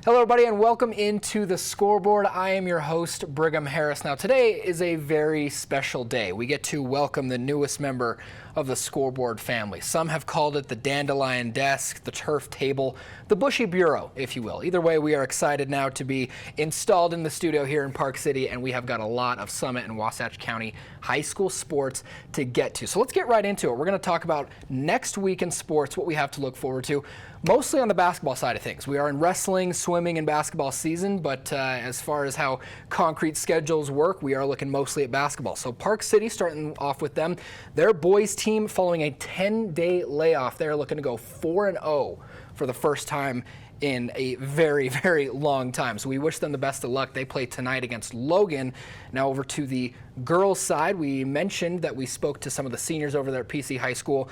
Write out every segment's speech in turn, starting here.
Hello, everybody, and welcome into The Scoreboard. I am your host, Brigham Harris. Now, today is a very special day. We get to welcome the newest member of the Scoreboard family. Some have called it the dandelion desk, the turf table, the bushy bureau, if you will. Either way, we are excited now to be installed in the studio here in Park City, and we have got a lot of Summit and Wasatch County high school sports to get to. So let's get right into it. We're going to talk about next week in sports, what we have to look forward to. Mostly on the basketball side of things. We are in wrestling, swimming, and basketball season, but as far as how concrete schedules work, we are looking mostly at basketball. So Park City, starting off with them, their boys team following a 10-day layoff, they're looking to go 4-0 for the first time in a very, very long time. So we wish them the best of luck. They play tonight against Logan. Now over to the girls' side, we mentioned that we spoke to some of the seniors over there at PC High School.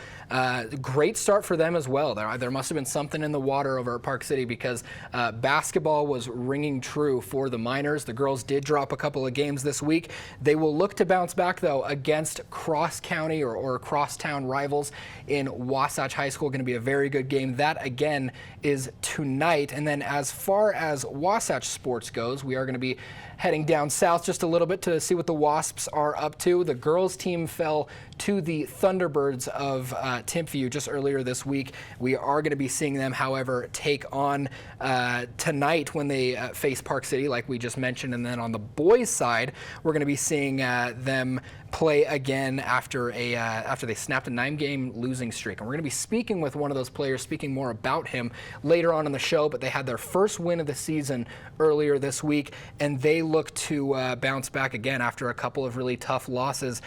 Great start for them as well. There must have been something in the water over at Park City because basketball was ringing true for the Miners. The girls did drop a couple of games this week. They will look to bounce back, though, against cross-county or cross-town rivals in Wasatch High School. Going to be a very good game. That, again, is tonight. And then as far as Wasatch sports goes, we are going to be heading down south just a little bit to see what the Wasps are up to. The girls team fell to the Thunderbirds of Timpview just earlier this week. We are going to be seeing them, however, take on tonight when they face Park City, like we just mentioned. And then on the boys' side, we're going to be seeing them play again after they snapped a 9-game losing streak. And we're going to be speaking with one of those players, speaking more about him later on in the show. But they had their first win of the season earlier this week, and they look to bounce back again after a couple of really tough losses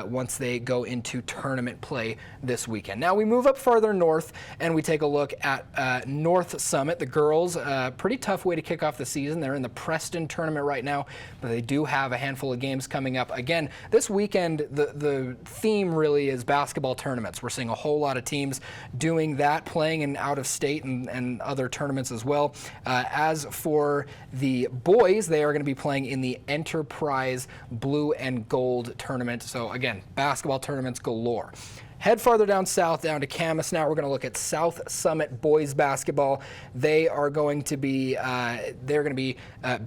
once they go into tournament play this weekend. Now we move up farther north and we take a look at North Summit. The girls, pretty tough way to kick off the season. They're in the Preston tournament right now, but they do have a handful of games coming up. Again, this weekend, the theme really is basketball tournaments. We're seeing a whole lot of teams doing that, playing in out-of-state and other tournaments as well. As for the boys, they are going to be playing in the Enterprise Blue and Gold tournament. So again, basketball tournaments galore. Head farther down south, down to Camas now. We're going to look at South Summit boys basketball. They are going to be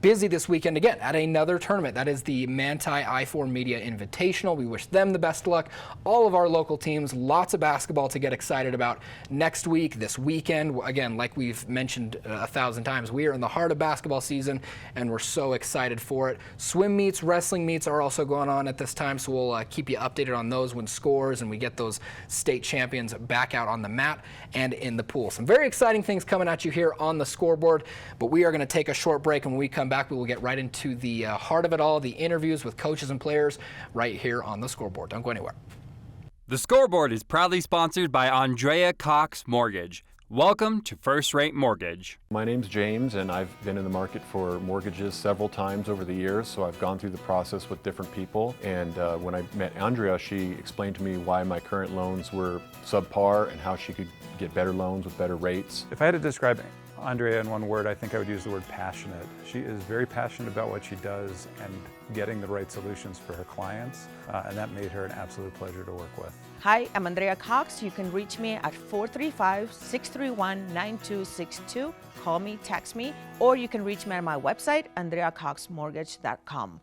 busy this weekend again at another tournament. That is the Manti I4 Media Invitational. We wish them the best of luck. All of our local teams, lots of basketball to get excited about next week, this weekend. Again, like we've mentioned 1,000 times, we are in the heart of basketball season, and we're so excited for it. Swim meets, wrestling meets are also going on at this time, so we'll keep you updated on those when scores and we get those state champions back out on the mat and in the pool. Some very exciting things coming at you here on the Scoreboard, but we are going to take a short break, and when we come back, we will get right into the heart of it all, the interviews with coaches and players right here on the Scoreboard. Don't go anywhere. The Scoreboard is proudly sponsored by Andrea Cox Mortgage. Welcome to First Rate Mortgage. My name's James, and I've been in the market for mortgages several times over the years, so I've gone through the process with different people. And when I met Andrea, she explained to me why my current loans were subpar and how she could get better loans with better rates. If I had to describe Andrea in one word, I think I would use the word passionate. She is very passionate about what she does and getting the right solutions for her clients, and that made her an absolute pleasure to work with. Hi, I'm Andrea Cox. You can reach me at 435-631-9262. Call me, text me, or you can reach me on my website, andreacoxmortgage.com.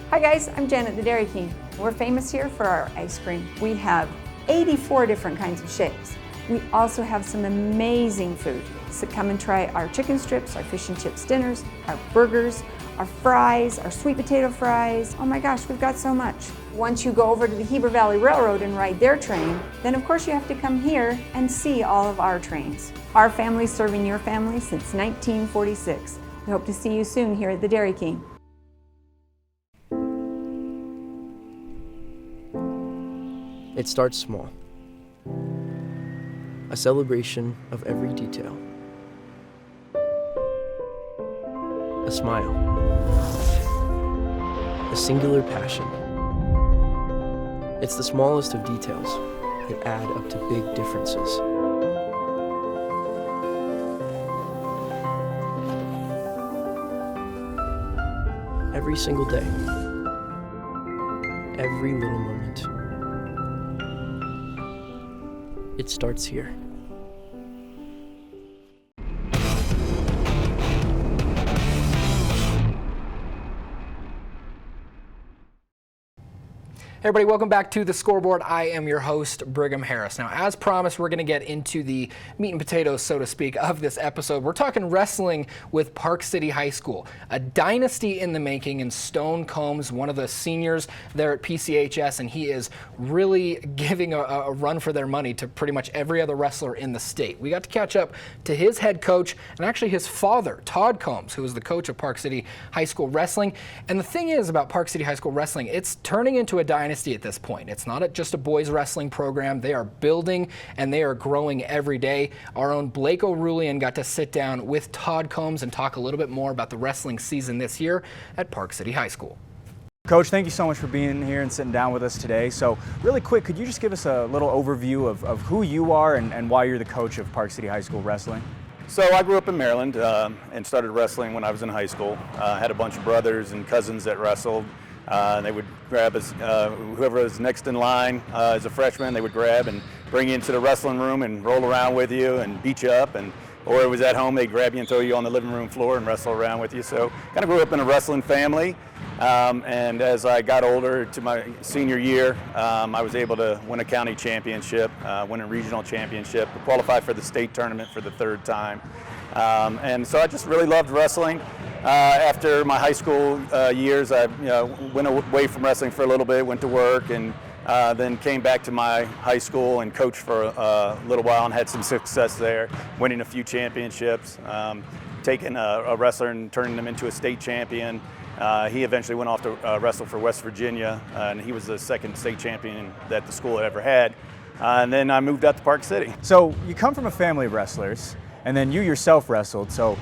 Hi guys, I'm Janet the Dairy King. We're famous here for our ice cream. We have 84 different kinds of shapes. We also have some amazing food. So come and try our chicken strips, our fish and chips dinners, our burgers, our fries, our sweet potato fries. Oh my gosh, we've got so much. Once you go over to the Heber Valley Railroad and ride their train, then of course you have to come here and see all of our trains. Our family's serving your family since 1946. We hope to see you soon here at the Dairy King. It starts small. A celebration of every detail. A smile. A singular passion. It's the smallest of details that add up to big differences. Every single day. Every little moment. It starts here. Hey everybody, welcome back to The Scoreboard. I am your host, Brigham Harris. Now, as promised, we're going to get into the meat and potatoes, so to speak, of this episode. We're talking wrestling with Park City High School, a dynasty in the making, and Stone Combs, one of the seniors there at PCHS, and he is really giving a run for their money to pretty much every other wrestler in the state. We got to catch up to his head coach and actually his father, Todd Combs, who is the coach of Park City High School Wrestling. And the thing is about Park City High School Wrestling, it's turning into a dynasty at this point. It's not just a boys wrestling program. They are building and they are growing every day. Our own Blake O'Rulian got to sit down with Todd Combs and talk a little bit more about the wrestling season this year at Park City High School. Coach, thank you so much for being here and sitting down with us today. So really quick, could you just give us a little overview of who you are and why you're the coach of Park City High School Wrestling? So I grew up in Maryland and started wrestling when I was in high school. I had a bunch of brothers and cousins that wrestled. They would grab us, whoever was next in line as a freshman, they would grab and bring you into the wrestling room and roll around with you and beat you up. Or it was at home, they'd grab you and throw you on the living room floor and wrestle around with you. So kind of grew up in a wrestling family. And as I got older to my senior year, I was able to win a county championship, win a regional championship, qualify for the state tournament for the third time. And so I just really loved wrestling. After my high school years, I went away from wrestling for a little bit, went to work, and then came back to my high school and coached for a little while and had some success there, winning a few championships, taking a wrestler and turning them into a state champion. He eventually went off to wrestle for West Virginia, and he was the second state champion that the school had ever had. And then I moved out to Park City. So you come from a family of wrestlers, and then you yourself wrestled. So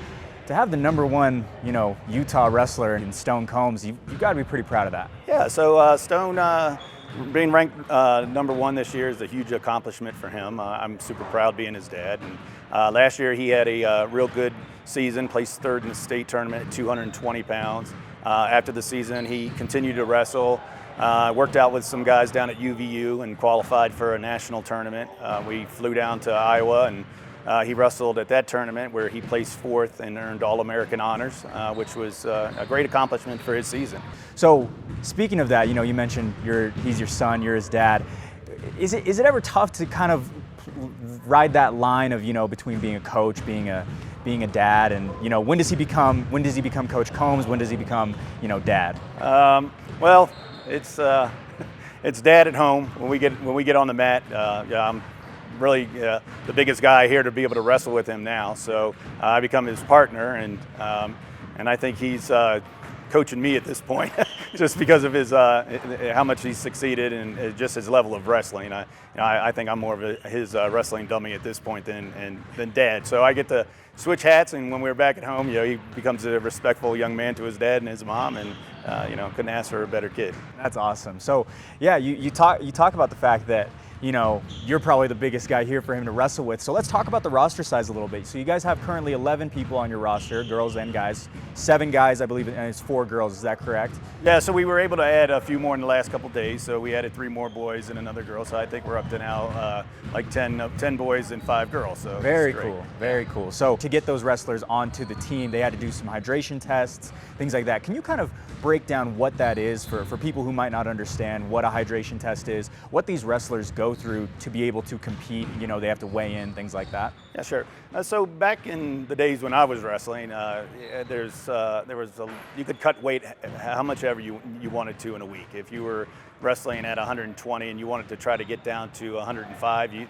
to have the #1, Utah wrestler in Stone Combs, you got to be pretty proud of that. Yeah. So Stone being ranked #1 this year is a huge accomplishment for him. I'm super proud being his dad. And last year he had a real good season, placed third in the state tournament at 220 pounds. After the season, he continued to wrestle. Worked out with some guys down at UVU and qualified for a national tournament. We flew down to Iowa and he wrestled at that tournament where he placed 4th and earned All-American honors, which was a great accomplishment for his season. So speaking of that, you mentioned he's your son, you're his dad. Is it ever tough to kind of ride that line of between being a coach, being a dad, and when does he become Coach Combs? When does he become dad? Well, it's dad at home when we get on the mat. I'm really the biggest guy here to be able to wrestle with him now. So I become his partner, and I think he's coaching me at this point, just because of his how much he's succeeded and just his level of wrestling. I think I'm more of his wrestling dummy at this point than dad. So I get to switch hats, and when we're back at home, he becomes a respectful young man to his dad and his mom, and couldn't ask for a better kid. That's awesome. So yeah, you talk about the fact that you're probably the biggest guy here for him to wrestle with. So let's talk about the roster size a little bit. So you guys have currently 11 people on your roster, girls and guys. 7 guys, I believe, and it's 4 girls. Is that correct? Yeah, so we were able to add a few more in the last couple of days. So we added 3 more boys and another girl. So I think we're up to now like 10 boys and 5 girls. So very cool, very cool. So to get those wrestlers onto the team, they had to do some hydration tests, things like that. Can you kind of break down what that is for people who might not understand what a hydration test is, what these wrestlers go through to be able to compete? They have to weigh in, things like that. Yeah, sure. So back in the days when I was wrestling, you could cut weight how much ever you wanted to in a week. If you were wrestling at 120 and you wanted to try to get down to 105, you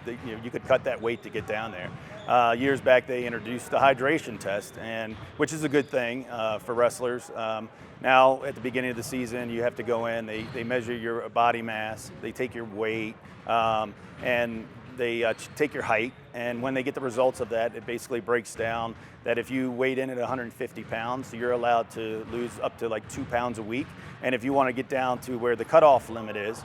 could cut that weight to get down there. Years back, they introduced the hydration test, which is a good thing for wrestlers. Now, at the beginning of the season, you have to go in. They measure your body mass. They take your weight, and they take your height. And when they get the results of that, it basically breaks down that if you weighed in at 150 pounds, you're allowed to lose up to like 2 pounds a week. And if you want to get down to where the cutoff limit is,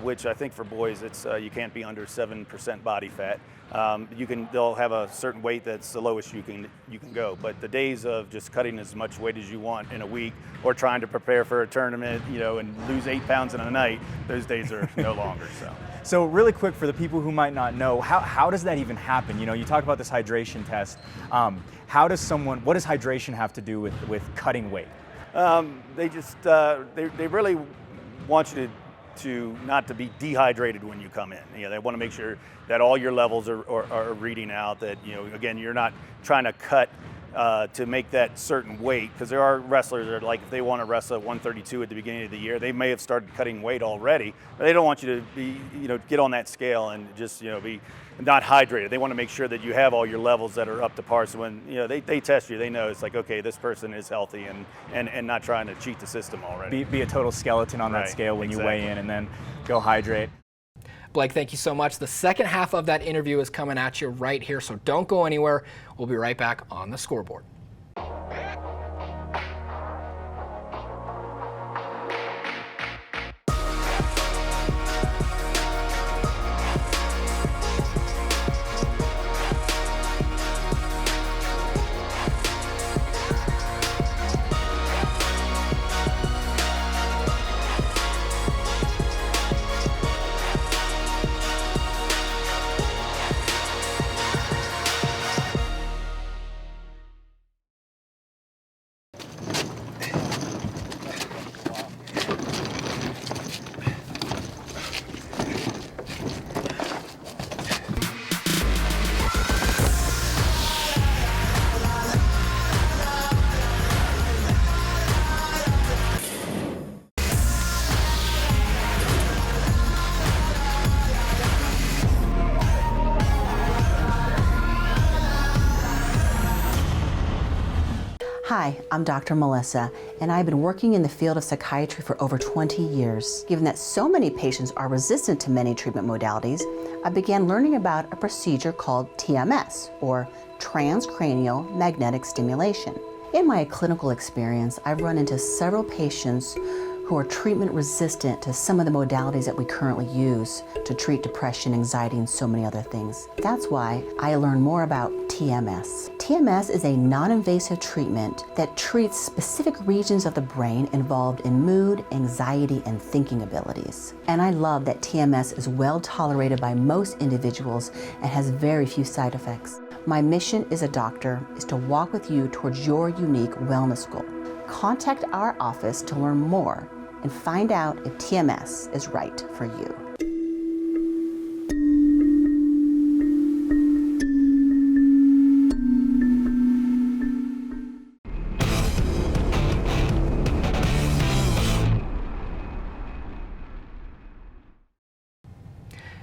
which I think for boys, it's you can't be under 7% body fat. They'll have a certain weight that's the lowest you can go. But the days of just cutting as much weight as you want in a week, or trying to prepare for a tournament, and lose 8 pounds in a night, those days are no longer. So really quick, for the people who might not know, how does that even happen? You talk about this hydration test. What does hydration have to do with cutting weight? They really want you to not to be dehydrated when you come in. They want to make sure that all your levels are reading out, that, again, you're not trying to cut to make that certain weight, because there are wrestlers that are like, if they want to wrestle at 132 at the beginning of the year, they may have started cutting weight already, but they don't want you to be, get on that scale and just, be not hydrated. They want to make sure that you have all your levels that are up to par. So when, they test you, they know it's like, okay, this person is healthy and not trying to cheat the system already. Be a total skeleton on that scale when you weigh in, and then go hydrate. Blake, thank you so much. The second half of that interview is coming at you right here, so don't go anywhere. We'll be right back on the scoreboard. Hi, I'm Dr. Melissa, and I've been working in the field of psychiatry for over 20 years. Given that so many patients are resistant to many treatment modalities, I began learning about a procedure called TMS, or Transcranial Magnetic Stimulation. In my clinical experience, I've run into several patients who are treatment resistant to some of the modalities that we currently use to treat depression, anxiety, and so many other things. That's why I learned more about TMS. TMS is a non-invasive treatment that treats specific regions of the brain involved in mood, anxiety, and thinking abilities. And I love that TMS is well tolerated by most individuals and has very few side effects. My mission as a doctor is to walk with you towards your unique wellness goal. Contact our office to learn more and find out if TMS is right for you.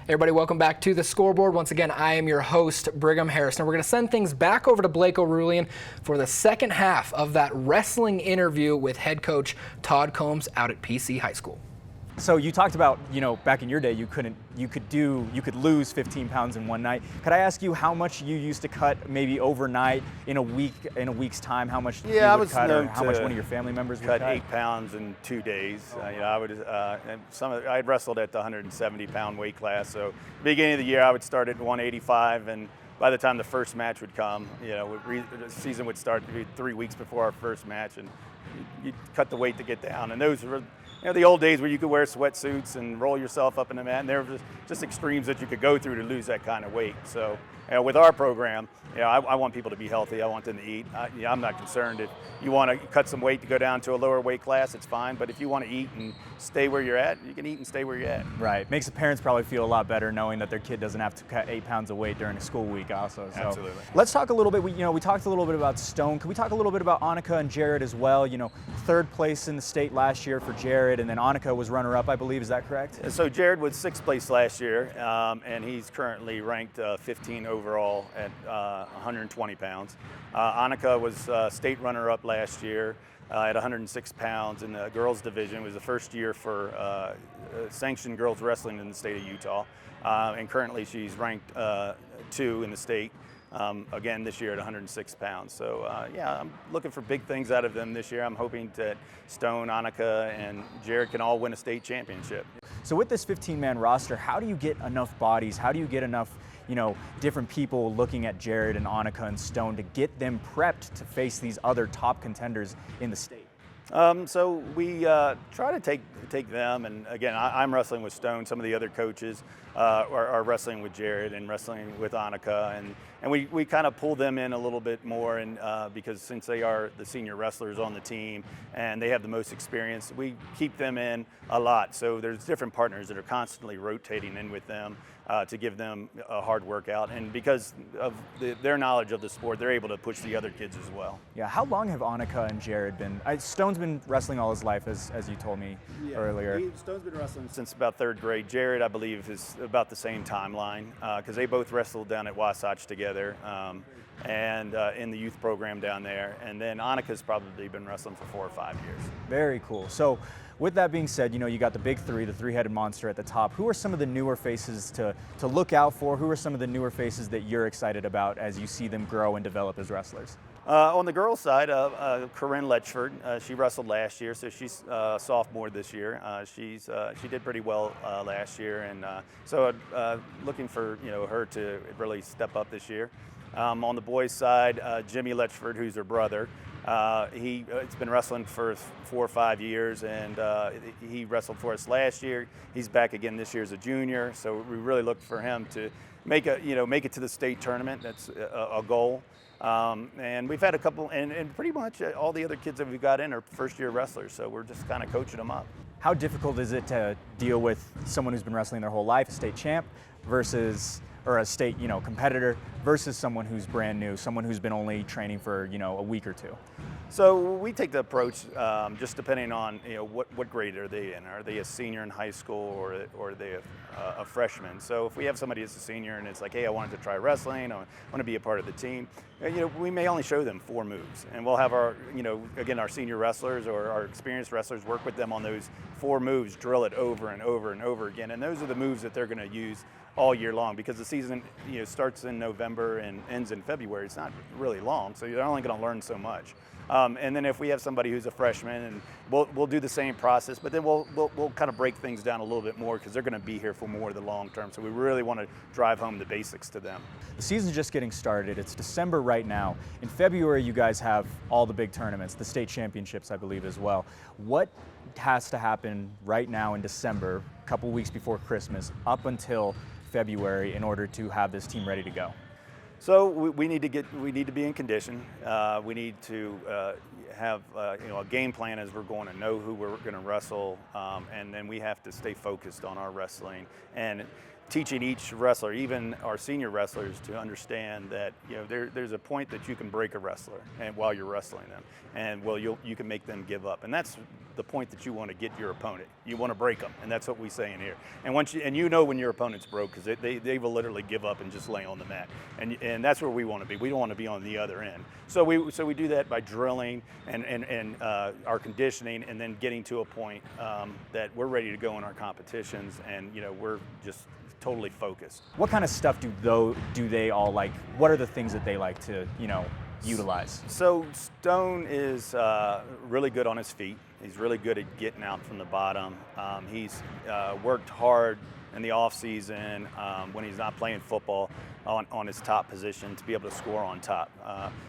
Everybody, welcome back to the scoreboard. Once again, I am your host, Brigham Harris. Now we're going to send things back over to Blake O'Rulian for the second half of that wrestling interview with head coach Todd Combs out at PC High School. So you talked about, back in your day, you could lose 15 pounds in one night. Could I ask you how much you used to cut maybe overnight in a week's time? How much you would cut, or how much one of your family members would cut? 8 pounds in 2 days. I had wrestled at the 170-pound weight class. So beginning of the year, I would start at 185, and by the time the first match would come, the season would start 3 weeks before our first match, and you'd cut the weight to get down. And those were the old days where you could wear sweatsuits and roll yourself up in the mat, and there were just extremes that you could go through to lose that kind of weight. So with our program, I want people to be healthy. I want them to eat. I'm not concerned if you want to cut some weight to go down to a lower weight class, it's fine. But if you want to eat and stay where you're at, you can eat and stay where you're at. Right. Makes the parents probably feel a lot better knowing that their kid doesn't have to cut 8 pounds of weight during a school week also. So absolutely. Let's talk a little bit, we talked a little bit about Stone. Can we talk a little bit about Annika and Jared as well? Third place in the state last year for Jared, and then Annika was runner-up, I believe. Is that correct? So Jared was 6th place last year, and he's currently ranked 15 overall at 120 pounds. Annika was state runner-up last year at 106 pounds in the girls division. It was the first year for sanctioned girls wrestling in the state of Utah, and currently she's ranked 2 in the state. Again this year at 106 pounds. So I'm looking for big things out of them this year. I'm hoping that Stone, Annika, and Jared can all win a state championship. So with this 15-man roster, how do you get enough bodies? How do you get enough different people looking at Jared and Annika and Stone to get them prepped to face these other top contenders in the state? So we try to take them, and again, I'm wrestling with Stone. Some of the other coaches are wrestling with Jared and wrestling with Annika, and we kind of pull them in a little bit more, and because since they are the senior wrestlers on the team and they have the most experience, we keep them in a lot. So there's different partners that are constantly rotating in with them to give them a hard workout, and because of their knowledge of the sport, they're able to push the other kids as well. Yeah, how long have Annika and Jared been? Stone's been wrestling all his life, as you told me earlier. Stone's been wrestling since about 3rd grade. Jared, I believe, is about the same timeline because they both wrestled down at Wasatch together and in the youth program down there. And then Annika's probably been wrestling for 4 or 5 years. Very cool. So with that being said, you got the big three, the three-headed monster at the top. Who are some of the newer faces to look out for? Who are some of the newer faces that you're excited about as you see them grow and develop as wrestlers? On the girls' side, Corinne Lechford, she wrestled last year, so she's sophomore this year. She did pretty well last year, and so looking for her to really step up this year. On the boys' side, Jimmy Lechford, who's her brother, he's been wrestling for 4 or 5 years, and he wrestled for us last year. He's back again this year as a junior, so we really look for him to make it to the state tournament. That's a goal. And we've had a couple, and pretty much all the other kids that we've got in are first-year wrestlers, so we're just kind of coaching them up. How difficult is it to deal with someone who's been wrestling their whole life, a state champ, versus, or a state competitor, versus someone who's brand new, someone who's been only training for a week or two? So we take the approach just depending on what grade are they in. Are they a senior in high school, or are they a freshman? So if we have somebody that's a senior and it's like, hey, I wanted to try wrestling, I want to be a part of the team, we may only show them 4 moves, and we'll have our again, our senior wrestlers or our experienced wrestlers work with them on those 4 moves, drill it over and over and over again, and those are the moves that they're going to use all year long, because the season starts in November and ends in February. It's not really long, so you're only going to learn so much. And then if we have somebody who's a freshman, and we'll do the same process, but then we'll kind of break things down a little bit more, because they're going to be here for more of the long term. So we really want to drive home the basics to them. The season's just getting started. It's December right now. In February, you guys have all the big tournaments, the state championships, I believe, as well. What has to happen right now in December, a couple weeks before Christmas, up until February, in order to have this team ready to go? So we need to be in condition. We need to have a game plan as we're going to know who we're going to wrestle, and then we have to stay focused on our wrestling and teaching each wrestler, even our senior wrestlers, to understand that there's a point that you can break a wrestler, and while you're wrestling them, and you can make them give up, and that's the point that you want to get your opponent. You want to break them, and that's what we say in here. And when your opponent's broke, because they will literally give up and just lay on the mat, and that's where we want to be. We don't want to be on the other end. So we do that by drilling and our conditioning, and then getting to a point that we're ready to go in our competitions, and we're just totally focused. What kind of stuff do they all like? What are the things that they like to utilize? So Stone is really good on his feet. He's really good at getting out from the bottom. He's worked hard in the off season when he's not playing football on his top position to be able to score on top.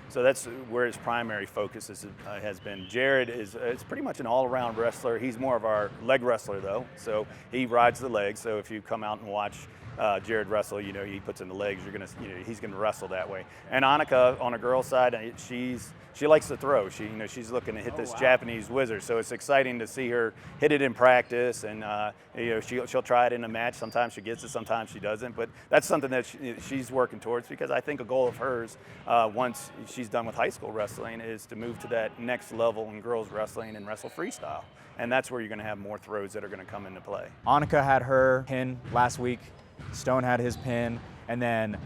So that's where his primary focus has been. Jared is pretty much an all-around wrestler. He's more of our leg wrestler though, so he rides the legs. So if you come out and watch Jared wrestle, he puts in the legs. He's gonna wrestle that way. And Annika on a girl's side, she likes to throw. She's looking to hit this Japanese wizard. So it's exciting to see her hit it in practice, and she'll try it in a match. Sometimes she gets it, sometimes she doesn't. But that's something that she's working towards, because I think a goal of hers once she's done with high school wrestling is to move to that next level in girls wrestling and wrestle freestyle. And that's where you're going to have more throws that are going to come into play. Annika had her pin last week. Stone had his pin, and then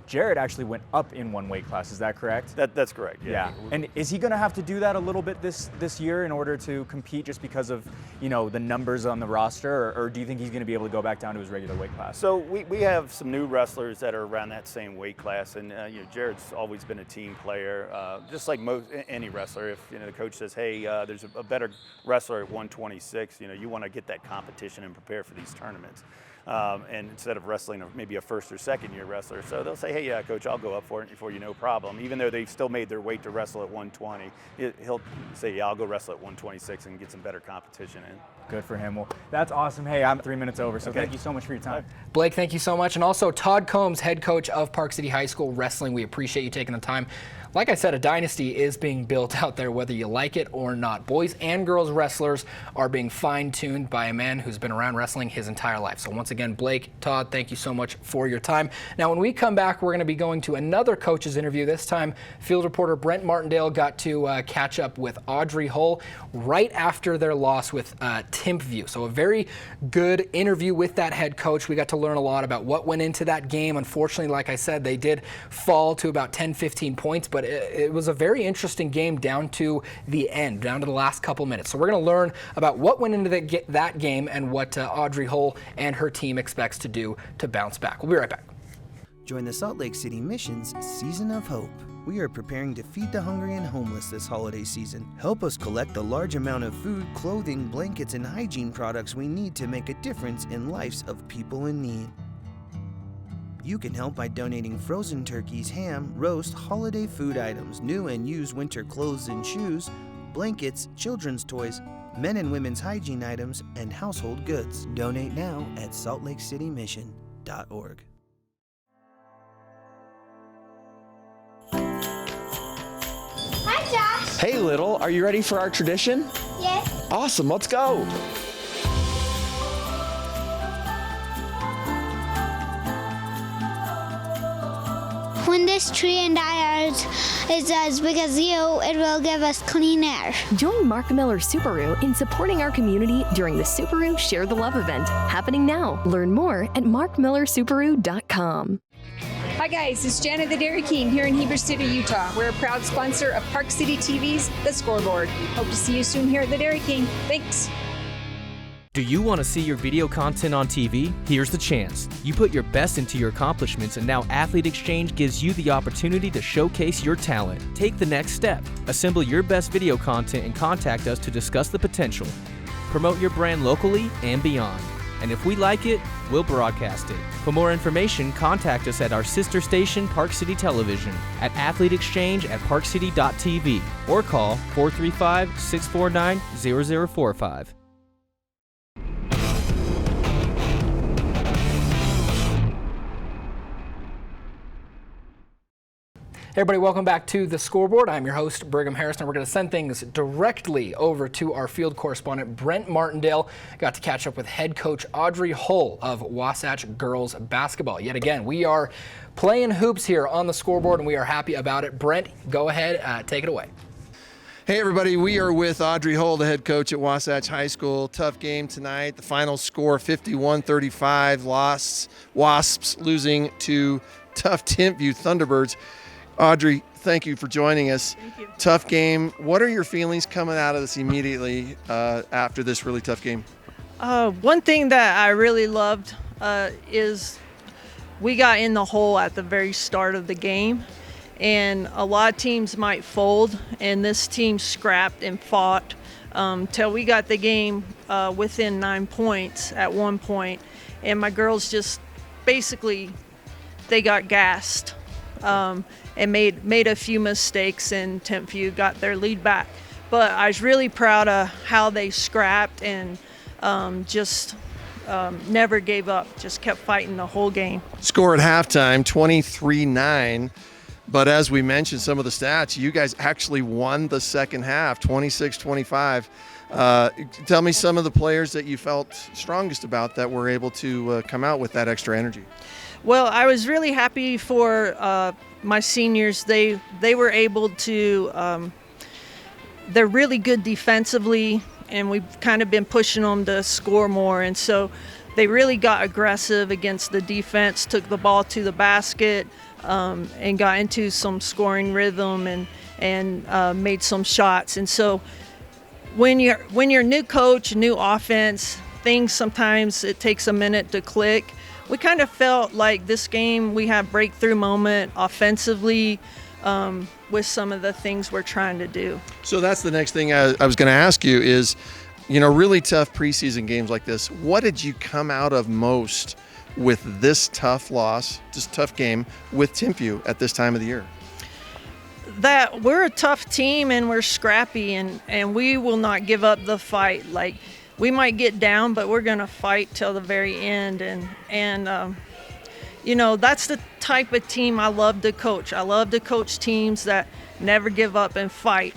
Jared actually went up in one weight class. Is that correct? That's correct. Yeah. And is he going to have to do that a little bit this year in order to compete, just because of the numbers on the roster, or do you think he's going to be able to go back down to his regular weight class? So we have some new wrestlers that are around that same weight class, and Jared's always been a team player, just like any wrestler. If the coach says, hey, there's a better wrestler at 126, you want to get that competition and prepare for these tournaments. and instead of wrestling maybe a first or second year wrestler. So they'll say, hey, yeah, coach, I'll go up for it for you, no problem. Even though they've still made their weight to wrestle at 120, he'll say, yeah, I'll go wrestle at 126 and get some better competition in. Good for him. Well, that's awesome. Hey, I'm 3 minutes over, so thank you so much for your time. Blake, thank you so much. And also Todd Combs, head coach of Park City High School Wrestling. We appreciate you taking the time. Like I said, a dynasty is being built out there, whether you like it or not. Boys and girls wrestlers are being fine-tuned by a man who's been around wrestling his entire life. So once again, Blake, Todd, thank you so much for your time. Now, when we come back, we're going to be going to another coach's interview. This time, field reporter Brent Martindale got to catch up with Audrey Hull right after their loss with Timpview. So a very good interview with that head coach. We got to learn a lot about what went into that game. Unfortunately, like I said, they did fall to about 10-15 points, but it was a very interesting game down to the end, down to the last couple minutes. So we're going to learn about what went into that game and what Audrey Hull and her team expects to do to bounce back. We'll be right back. Join the Salt Lake City Mission's Season of Hope. We are preparing to feed the hungry and homeless this holiday season. Help us collect the large amount of food, clothing, blankets, and hygiene products we need to make a difference in lives of people in need. You can help by donating frozen turkeys, ham, roast, holiday food items, new and used winter clothes and shoes, blankets, children's toys, men and women's hygiene items, and household goods. Donate now at saltlakeCityMission.org. Hi, Josh. Hey, Little, are you ready for our tradition? Yes. Awesome, let's go. When this tree and I is as big as you, it will give us clean air. Join Mark Miller Subaru in supporting our community during the Subaru Share the Love event, happening now. Learn more at markmillersubaru.com. Hi guys, it's Janet the Dairy King here in Heber City, Utah. We're a proud sponsor of Park City TV's The Scoreboard. Hope to see you soon here at the Dairy King. Thanks. Do you want to see your video content on TV? Here's the chance. You put your best into your accomplishments, and now Athlete Exchange gives you the opportunity to showcase your talent. Take the next step. Assemble your best video content and contact us to discuss the potential. Promote your brand locally and beyond. And if we like it, we'll broadcast it. For more information, contact us at our sister station, Park City Television, at athleteexchange@parkcity.tv, or call 435-649-0045. Hey everybody, welcome back to The Scoreboard. I'm your host, Brigham Harrison. We're going to send things directly over to our field correspondent, Brent Martindale. Got to catch up with head coach Audrey Hull of Wasatch Girls Basketball. Yet again, we are playing hoops here on The Scoreboard, and we are happy about it. Brent, go ahead, take it away. Hey everybody, we are with Audrey Hull, the head coach at Wasatch High School. Tough game tonight. The final score 51-35. Wasps losing to tough Timpview Thunderbirds. Audrey, thank you for joining us. Thank you. Tough game. What are your feelings coming out of this immediately after this really tough game? One thing that I really loved is we got in the hole at the very start of the game, and a lot of teams might fold, and this team scrapped and fought till we got the game within 9 points at one point, and my girls just basically, they got gassed. And made a few mistakes, and Timpview got their lead back. But I was really proud of how they scrapped and just never gave up, just kept fighting the whole game. Score at halftime, 23-9. But as we mentioned some of the stats, you guys actually won the second half, 26-25. Tell me some of the players that you felt strongest about that were able to come out with that extra energy. Well, I was really happy for my seniors. They were able to, they're really good defensively, and we've kind of been pushing them to score more. And so they really got aggressive against the defense, took the ball to the basket, and got into some scoring rhythm and made some shots. And so when you're a new coach, new offense, things sometimes it takes a minute to click. We kind of felt like this game we had breakthrough moment offensively with some of the things we're trying to do. So that's the next thing I was going to ask you is really tough preseason games like this. What did you come out of most with this tough loss, this tough game with Timpview at this time of the year? That we're a tough team and we're scrappy, and we will not give up the fight. Like, we might get down, but we're going to fight till the very end. And that's the type of team I love to coach. I love to coach teams that never give up and fight.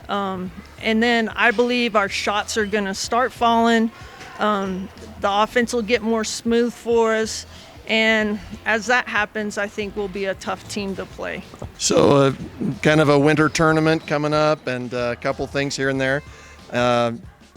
And then I believe our shots are going to start falling. The offense will get more smooth for us. And as that happens, I think we'll be a tough team to play. So kind of a winter tournament coming up and a couple things here and there.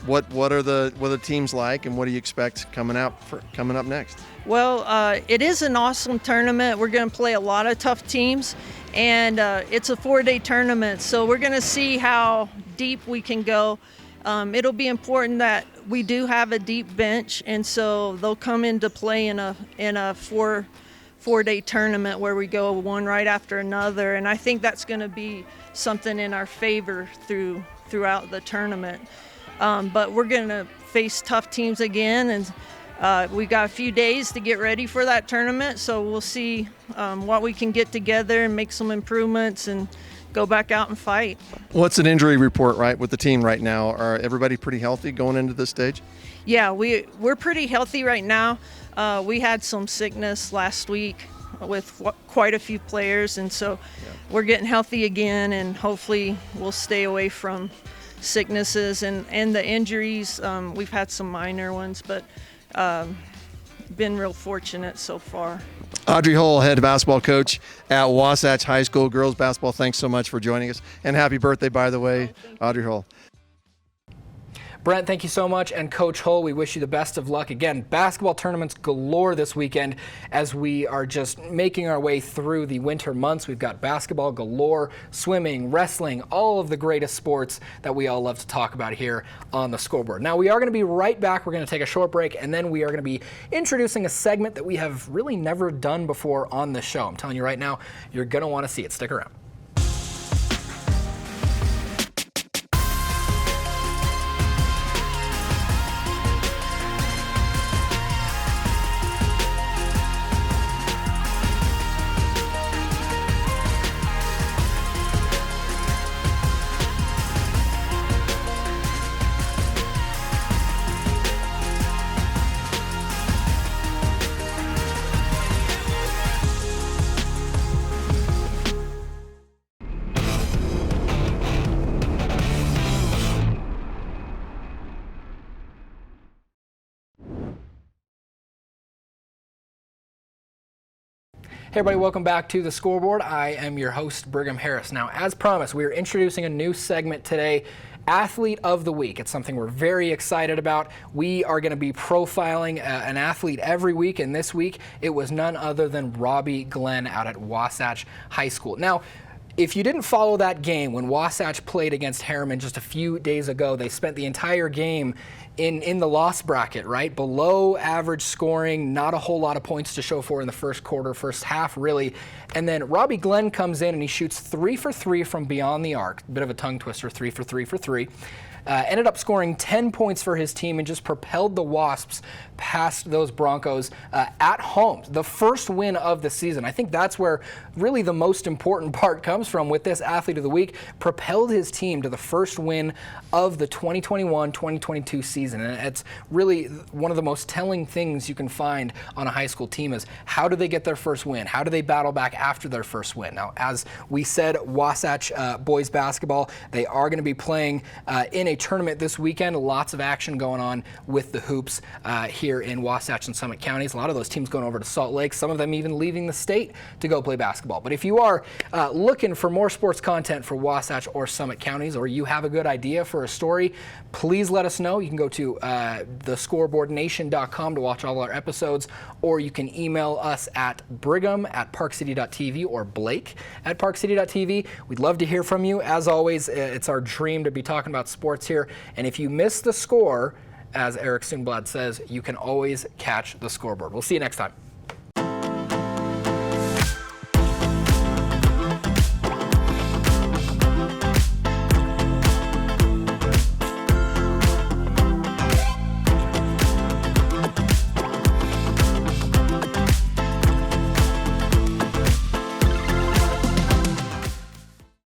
What are the teams like, and what do you expect coming up next? Well, it is an awesome tournament. We're going to play a lot of tough teams, and it's a 4-day tournament, so we're going to see how deep we can go. It'll be important that we do have a deep bench, and so they'll come into play in a 4-day tournament where we go one right after another, and I think that's going to be something in our favor throughout the tournament. But we're going to face tough teams again, and we got a few days to get ready for that tournament, so we'll see what we can get together and make some improvements and go back out and fight. What's an injury report, right, with the team right now? Are everybody pretty healthy going into this stage? Yeah, we're pretty healthy right now. We had some sickness last week with quite a few players, and so we're getting healthy again, and hopefully we'll stay away from sicknesses and the injuries. We've had some minor ones, but been real fortunate so far. Audrey Hull, head basketball coach at Wasatch High School girls basketball. Thanks so much for joining us, and happy birthday, by the way, Audrey Hull. Brent, thank you so much. And Coach Hull, we wish you the best of luck. Again, basketball tournaments galore this weekend as we are just making our way through the winter months. We've got basketball galore, swimming, wrestling, all of the greatest sports that we all love to talk about here on the Scoreboard. Now, we are going to be right back. We're going to take a short break, and then we are going to be introducing a segment that we have really never done before on the show. I'm telling you right now, you're going to want to see it. Stick around. Hey everybody, welcome back to the Scoreboard. I am your host, Brigham Harris. Now, as promised, we are introducing a new segment today, Athlete of the Week. It's something we're very excited about. We are going to be profiling an athlete every week, and this week it was none other than Robbie Glenn out at Wasatch High School. Now, if you didn't follow that game when Wasatch played against Harriman just a few days ago, they spent the entire game in the loss bracket, right? Below average scoring, not a whole lot of points to show for in the first quarter, first half really. And then Robbie Glenn comes in and he shoots 3 for 3 from beyond the arc. Bit of a tongue twister, 3 for 3 for 3. Ended up scoring 10 points for his team and just propelled the Wasps past those Broncos at home. The first win of the season. I think that's where really the most important part comes from with this Athlete of the Week. Propelled his team to the first win of the 2021-2022 season. And it's really one of the most telling things you can find on a high school team is how do they get their first win? How do they battle back after their first win? Now, as we said, Wasatch boys basketball, they are going to be playing in a tournament this weekend. Lots of action going on with the hoops here in Wasatch and Summit counties. A lot of those teams going over to Salt Lake, some of them even leaving the state to go play basketball. But if you are looking for more sports content for Wasatch or Summit counties, or you have a good idea for a story, please let us know. You can go to thescoreboardnation.com to watch all our episodes, or you can email us at brigham@parkcity.tv or blake@parkcity.tv. We'd love to hear from you. As always, it's our dream to be talking about sports here. And if you miss the score, as Eric Sundblad says, you can always catch the Scoreboard. We'll see you next time.